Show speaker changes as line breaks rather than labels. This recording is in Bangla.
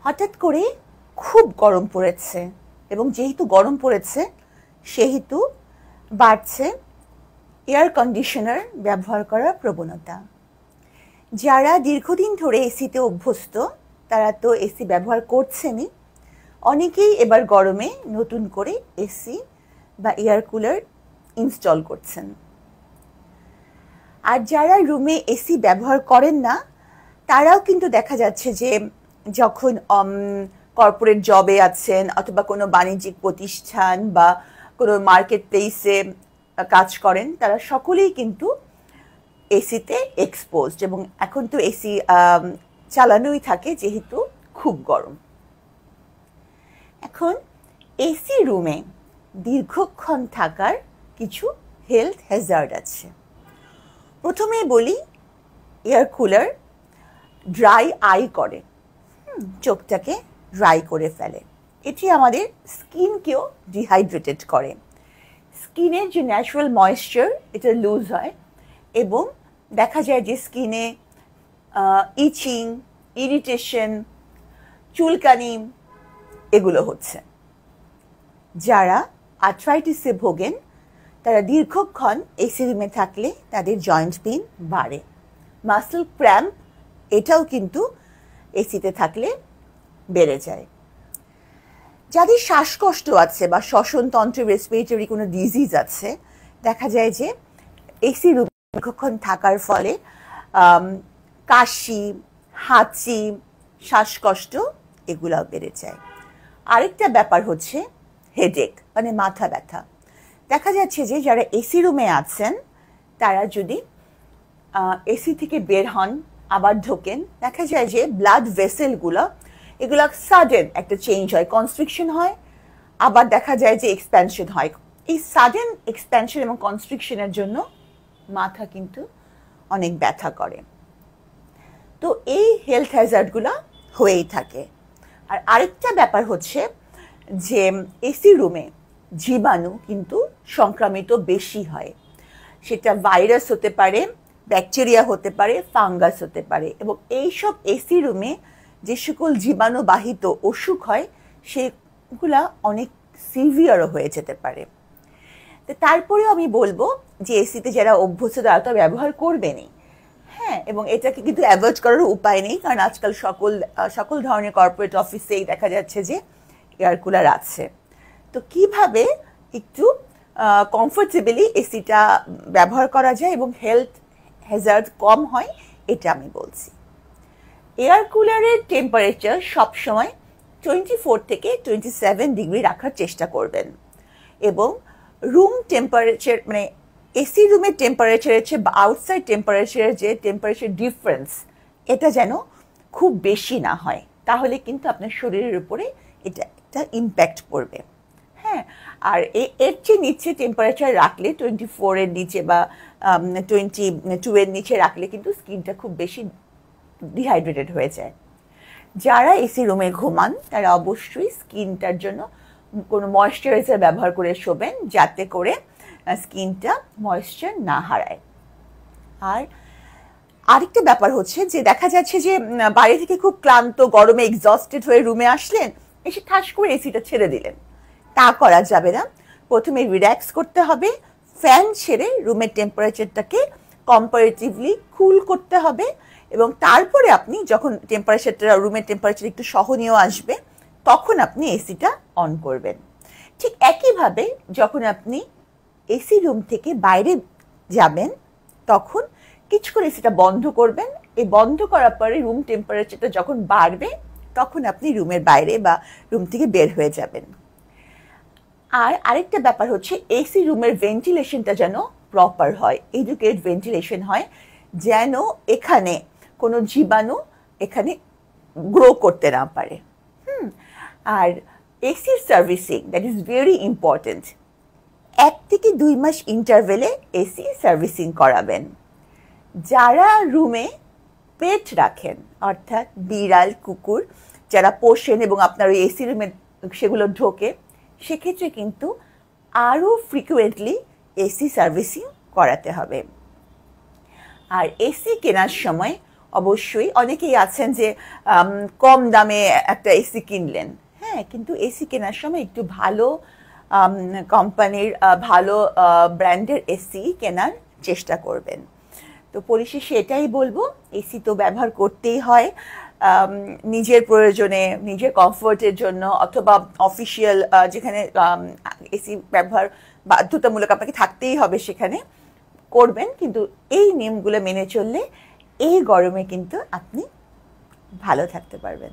হঠাৎ করে খুব গরম পড়েছে এবং যেহেতু গরম পড়েছে সেহেতু বাড়ছে এয়ার কন্ডিশনার ব্যবহার করার প্রবণতা। যারা দীর্ঘদিন ধরে এসিতে অভ্যস্ত তারা তো এসি ব্যবহার করছেনই, অনেকেই এবার গরমে নতুন করে এসি বা এয়ার কুলার ইনস্টল করছেন। আর যারা রুমে এসি ব্যবহার করেন না তারাও কিন্তু দেখা যাচ্ছে যে যখন কর্পোরেট জবে আছেন অথবা কোনো বাণিজ্যিক প্রতিষ্ঠান বা কোনো মার্কেট প্লেসে কাজ করেন তারা সকলেই কিন্তু এসিতে এক্সপোজড, এবং এখন তো এসি চালানোই থাকে যেহেতু খুব গরম। এখন এসি রুমে দীর্ঘক্ষণ থাকার কিছু হেলথ হ্যাজার্ড আছে। প্রথমেই বলি, এয়ার কুলার ড্রাই আই করে, চোখটাকে ড্রাই করে ফেলে। এটি আমাদের স্কিনকেও ডিহাইড্রেটেড করে। স্কিনের যে ন্যাচারাল ময়েশ্চার এটা লুজ হয় এবং দেখা যায় যে স্কিনে ইচিং, ইরিটেশন, চুলকানি এগুলো হচ্ছে। যারা আর্থ্রাইটিসে ভোগেন তারা দীর্ঘক্ষণ এসি রুমে থাকলে তাদের জয়েন্ট পেইন বাড়ে। মাসল ক্র্যাম্প এটাও কিন্তু এসিতে থাকলে বেড়ে যায়। যাদের শ্বাসকষ্ট আছে বা শ্বসনতন্ত্রে রেসপিরেটরি কোনো ডিজিজ আছে দেখা যায় যে এসি রুমে দীর্ঘক্ষণ থাকার ফলে কাশি, হাঁচি, শ্বাসকষ্ট এগুলাও বেড়ে যায়। আরেকটা ব্যাপার হচ্ছে হেডেক মানে মাথা ব্যথা। দেখা যাচ্ছে যে যারা এসি রুমে আছেন তারা যদি এসি থেকে বের হন আবার ঢোকেন দেখা যায় যে ব্লাড ভেসেলগুলো এগুলো সাডেন একটা চেঞ্জ হয়, কনস্ট্রিকশন হয়, আবার দেখা যায় যে এক্সপ্যানশন হয়। এই সাডেন এক্সপ্যানশন এবং কনস্ট্রিকশনের জন্য মাথা কিন্তু অনেক ব্যথা করে। তো এই হেলথ হ্যাজার্ডগুলো হয়েই থাকে। আর আরেকটা ব্যাপার হচ্ছে যে এসি রুমে জীবাণু কিন্তু সংক্রামিত বেশি হয়। সেটা ভাইরাস হতে পারে, ব্যাকটেরিয়া হতে পারে, ফাঙ্গাস হতে পারে, এবং এইসব এসি রুমে যে সকল জীবাণুবাহিত অসুখ হয় সেগুলা অনেক সিভিয়ারও হয়ে যেতে পারে। তো তারপরেও আমি বলবো যে এসিতে যারা অভ্যস্ত তারা তো ব্যবহার করবেনই, হ্যাঁ, এবং এটাকে কিন্তু অ্যাভয়েড করার উপায় নেই, কারণ আজকাল সকল ধরনের কর্পোরেট অফিসেই দেখা যাচ্ছে যে এয়ার কুলার আছে। তো কিভাবে একটু কমফোর্টেবলি এসিটা ব্যবহার করা যায় এবং হেলথ হ্যাজার্ড কম হয় এটা আমি বলছি। এয়ার কুলারের টেম্পারেচার সবসময় 24 থেকে 27 ডিগ্রি রাখার চেষ্টা করবেন, এবং রুম টেম্পারেচার মানে এসি রুমের টেম্পারেচারের চেয়ে বা আউটসাইড টেম্পারেচারের যে টেম্পারেচার ডিফারেন্স এটা যেন খুব বেশি না হয়, তাহলে কিন্তু আপনার শরীরের উপরে এটা একটা ইম্প্যাক্ট পড়বে। হ্যাঁ, আর এর চেয়ে নিচে টেম্পারেচার রাখলে 24 এর নিচে বা 22 এর নিচে রাখলে কিন্তু স্কিনটা খুব বেশি ডিহাইড্রেটেড হয়ে যায়। যারা এসি রুমে ঘুমান তারা অবশ্যই স্কিনটার জন্য কোনো ময়েশ্চারাইজার ব্যবহার করে শোবেন যাতে করে স্কিনটা ময়েশ্চার না হারায়। আর আরেকটা ব্যাপার হচ্ছে যে দেখা যাচ্ছে যে বাইরে থেকে খুব ক্লান্ত গরমে এক্সস্টেড হয়ে রুমে আসলেন, এসে ঠাস করে এসিটা ছেড়ে দিলেন, তা করা যাবে না। প্রথমে রিল্যাক্স করতে হবে, ফ্যান ছেড়ে রুমের টেম্পারেচারটাকে কম্পারেটিভলি কুল করতে হবে, এবং তারপরে আপনি যখন রুমের টেম্পারেচার একটু সহনীয় আসবে তখন আপনি এসিটা অন করবেন। ঠিক একইভাবে যখন আপনি এসি রুম থেকে বাইরে যাবেন তখন কিছুক্ষণ এসিটা বন্ধ করবেন। এই বন্ধ করার পরে রুম টেম্পারেচারটা যখন বাড়বে তখন আপনি রুমের বাইরে বা রুম থেকে বের হয়ে যাবেন। আর আরেকটা ব্যাপার হচ্ছে এসি রুমের ভেন্টিলেশনটা যেন প্রপার হয়, এডুকেটেড ভেন্টিলেশন হয়, যেন এখানে কোনো জীবাণু এখানে গ্রো করতে না পারে। আর এসির servicing that is very important. 1 থেকে 2 মাস ইন্টারভেলে এসি সার্ভিসিং করাবেন। যারা রুমে পেট রাখেন অর্থাৎ বিড়াল কুকুর যারা পোষেন এবং আপনার ওই এসি রুমে সেগুলো ঢোকে, সেক্ষেত্রে কিন্তু আরও ফ্রিকুয়েন্টলি এসি সার্ভিসিং করাতে হবে। আর এসি কেনার সময় অবশ্যই অনেকেই আছেন যে কম দামে একটা এসি কিনলেন, হ্যাঁ, কিন্তু এসি কেনার সময় একটু ভালো কোম্পানির ভালো ব্র্যান্ডের এসি কেনার চেষ্টা করবেন। তো পরিশেষে এটাই বলবো, এসি তো ব্যবহার করতেই হয় নিজের প্রয়োজনে, নিজের কমফোর্টের জন্য, অথবা অফিসিয়াল যেখানে এসি ব্যবহার বাধ্যতামূলক আপনাকে থাকতেই হবে সেখানে করবেন, কিন্তু এই নিয়মগুলো মেনে চললে এই গরমে কিন্তু আপনি ভালো থাকতে পারবেন।